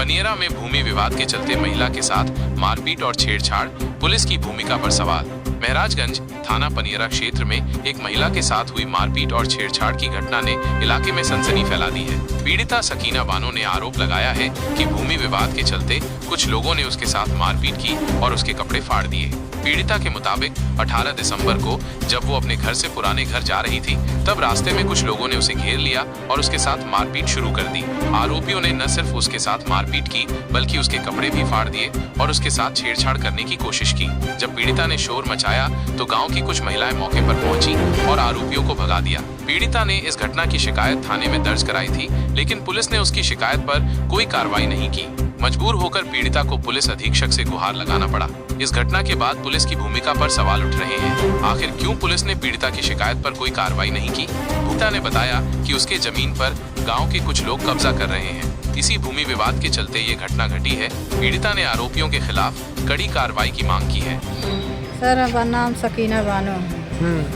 पनियरा में भूमि विवाद के चलते महिला के साथ मारपीट और छेड़छाड़, पुलिस की भूमिका पर सवाल। महराजगंज थाना पनियरा क्षेत्र में एक महिला के साथ हुई मारपीट और छेड़छाड़ की घटना ने इलाके में सनसनी फैला दी है। पीड़िता सकीना बानो ने आरोप लगाया है कि भूमि विवाद के चलते कुछ लोगों ने उसके साथ मारपीट की और उसके कपड़े फाड़ दिए। पीड़िता के मुताबिक 18 दिसंबर को जब वो अपने घर से पुराने घर जा रही थी, तब रास्ते में कुछ लोगों ने उसे घेर लिया और उसके साथ मारपीट शुरू कर दी। आरोपियों ने न सिर्फ उसके साथ मारपीट की, बल्कि उसके कपड़े भी फाड़ दिए और उसके साथ छेड़छाड़ करने की कोशिश की। जब पीड़िता ने शोर मचाया तो गाँव की कुछ महिलाएं मौके पर पहुंची और आरोपियों को भगा दिया। पीड़िता ने इस घटना की शिकायत थाने में दर्ज कराई थी, लेकिन पुलिस ने उसकी शिकायत पर कोई कार्रवाई नहीं की। मजबूर होकर पीड़िता को पुलिस अधीक्षक से गुहार लगाना पड़ा। इस घटना के बाद पुलिस की भूमिका पर सवाल उठ रहे हैं। आखिर क्यों पुलिस ने पीड़िता की शिकायत पर कोई कार्रवाई नहीं की? पीड़िता ने बताया कि उसके जमीन पर गांव के कुछ लोग कब्जा कर रहे हैं। इसी भूमि विवाद के चलते ये घटना घटी है। पीड़िता ने आरोपियों के खिलाफ कड़ी कार्रवाई की मांग की है। सर, हमारा नाम सकीना बानो है।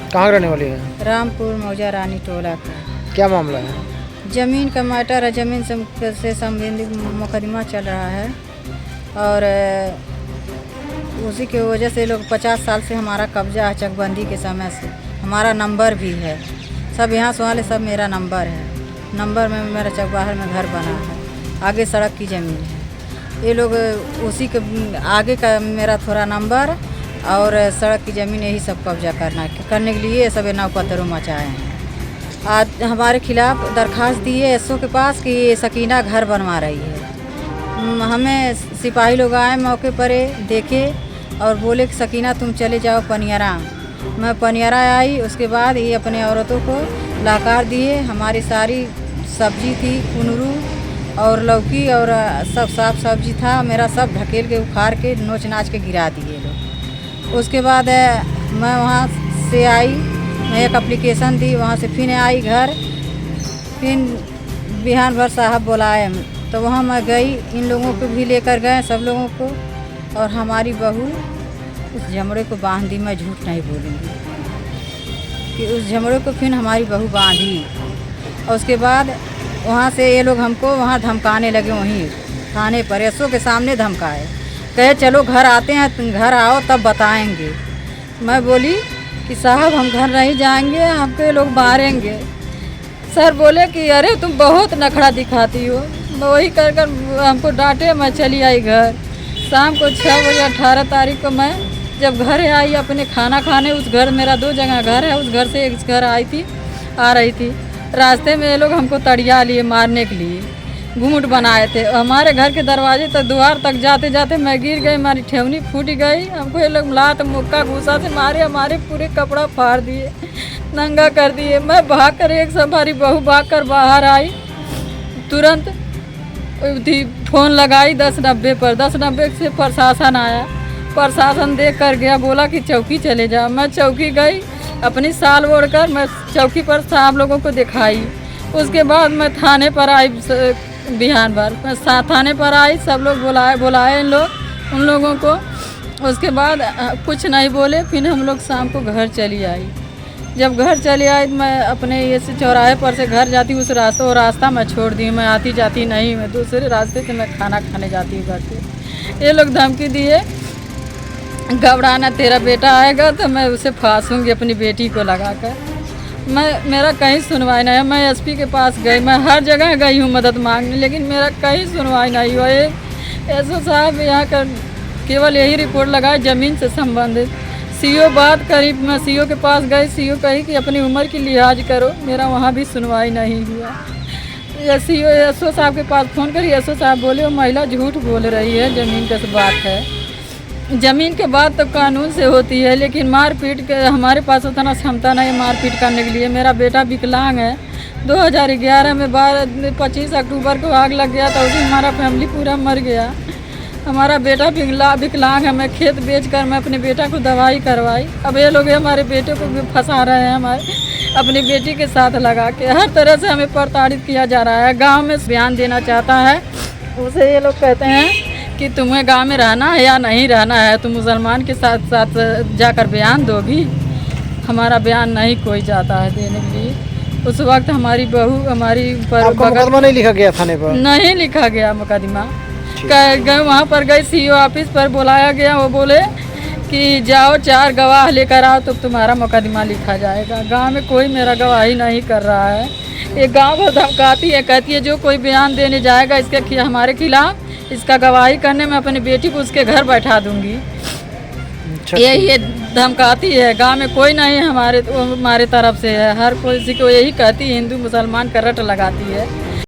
कहाँ रहने वाली है? रामपुर मौजा रानी टोला का। क्या मामला है? ज़मीन का मैटर है। ज़मीन से संबंधित मुकदमा चल रहा है और उसी की वजह से लोग 50 साल से हमारा कब्जा है। चकबंदी के समय से हमारा नंबर भी है। सब यहाँ से वाले सब मेरा नंबर है। नंबर में मेरा चकबाहर में घर बना है। आगे सड़क की ज़मीन है। ये लोग उसी के आगे का मेरा थोड़ा नंबर और सड़क की ज़मीन यही सब कब्जा करने के लिए सब नाव पत्थरों मचाए हैं। आज हमारे खिलाफ दरखास्त दी है एसओ के पास कि ये सकीना घर बनवा रही है। हमें सिपाही लोग आए मौके पर, देखे और बोले कि सकीना तुम चले जाओ पनियरा। मैं पनियरा आई। उसके बाद ये अपने औरतों को लाकार दिए। हमारी सारी सब्जी थी, कुनरू और लौकी और सब साफ सब्जी था, मेरा सब ढकेल के उखाड़ के नोच नाच के गिरा दिए लोग। उसके बाद मैं वहाँ से आई, मैं एक एप्लीकेशन दी, वहाँ से फिर आई घर। फिर बिहान भर साहब बुलाए तो वहाँ मैं गई। इन लोगों को भी लेकर गए, सब लोगों को। और हमारी बहू उस झमड़े को बांध दी। मैं झूठ नहीं बोलूँगी कि उस झमड़े को फिर हमारी बहू बांधी। और उसके बाद वहाँ से ये लोग हमको वहाँ धमकाने लगे। वहीं थाने पर एसओ के सामने धमकाए, कहे चलो घर आते हैं, तुम घर आओ तब बताएंगे। मैं बोली कि साहब हम घर नहीं जाएंगे, हमको ये लोग मारेंगे। सर बोले कि अरे तुम बहुत नखरा दिखाती हो। वही कर कर हमको डांटे। मैं चली आई घर। शाम को 6 बजे 18 तारीख को मैं जब घर आई अपने खाना खाने, उस घर मेरा 2 जगह घर है, उस घर से एक घर आ रही थी। रास्ते में ये लोग हमको तड़िया लिए मारने के लिए, घूंट बनाए थे। हमारे घर के दरवाजे तक द्वार तक जाते जाते मैं गिर गई, हमारी ठेवनी फूट गई। हमको ये लोग लात मुक्का घूसा से मारे, हमारे पूरे कपड़ा फाड़ दिए, नंगा कर दिए। मैं भाग कर, एक हमारी बहू भाग कर बाहर आई। तुरंत फ़ोन लगाई 1090 पर। 1090 से प्रशासन आया। प्रशासन देख कर गया, बोला कि चौकी चले जाओ। मैं चौकी गई, अपनी साल ओढ़कर मैं चौकी पर साहब लोगों को दिखाई। उसके बाद मैं थाने पर आई। बिहान भर मैं थाने पर आई। सब लोग बुलाए उन लोगों को। उसके बाद कुछ नहीं बोले। फिर हम लोग शाम को घर चली आई। जब घर चली आई मैं अपने ये से चौराहे पर से घर जाती, उस रास्ता मैं छोड़ दी। मैं आती जाती नहीं, मैं दूसरे रास्ते से मैं खाना खाने जाती हूँ घर से। ये लोग धमकी दिए, घबराना, तेरा बेटा आएगा तो मैं उसे फांसूंगी अपनी बेटी को लगाकर। मेरा कहीं सुनवाई नहीं है। मैं एसपी के पास गई, मैं हर जगह गई हूँ मदद मांगने, लेकिन मेरा कहीं सुनवाई नहीं हुआ। एसओ साहब यहाँ का केवल यही रिपोर्ट लगाए ज़मीन से संबंधित। सीओ बात करी, मैं सीओ के पास गई। सीओ कही कि अपनी उम्र की लिहाज करो। मेरा वहाँ भी सुनवाई नहीं हुआ। एसओ साहब के पास फ़ोन करी। एसओ साहब बोले वो महिला झूठ बोल रही है, ज़मीन का बात है। ज़मीन के बात तो कानून से होती है, लेकिन मारपीट के हमारे पास उतना क्षमता नहीं मारपीट करने के लिए। मेरा बेटा विकलांग है। 2011 में 25 अक्टूबर को आग लग गया था, उसी हमारा फैमिली पूरा मर गया। हमारा बेटा विकलांग है। मैं खेत बेचकर मैं अपने बेटा को दवाई करवाई। अब ये लोग हमारे बेटे को भी फंसा रहे हैं, हमारे अपनी बेटी के साथ लगा के। हर तरह से हमें प्रताड़ित किया जा रहा है। गाँव में बयान देना चाहता है, उसे ये लोग कहते हैं कि तुम्हें गांव में रहना है या नहीं रहना है, तुम मुसलमान के साथ साथ जाकर बयान दोगी। हमारा बयान नहीं कोई जाता है देने के लिए। उस वक्त हमारी बहू हमारी पर मुकदमा नहीं लिखा गया थाने पर? नहीं लिखा गया मुकदमा। गए वहाँ पर गए सीईओ ऑफिस पर बुलाया गया। वो बोले कि जाओ 4 गवाह लेकर आओ तो तुम्हारा मुकदमा लिखा जाएगा। गांव में कोई मेरा गवाही नहीं कर रहा है। ये गांव भर धमकाती है, कहती है जो कोई बयान देने जाएगा इसके हमारे खिलाफ, इसका गवाही करने में अपनी बेटी को उसके घर बैठा दूंगी। ये धमकाती है। गांव में कोई नहीं हमारे तरफ से है। हर कोई किसी को यही कहती है, हिंदू मुसलमान का रट लगाती है।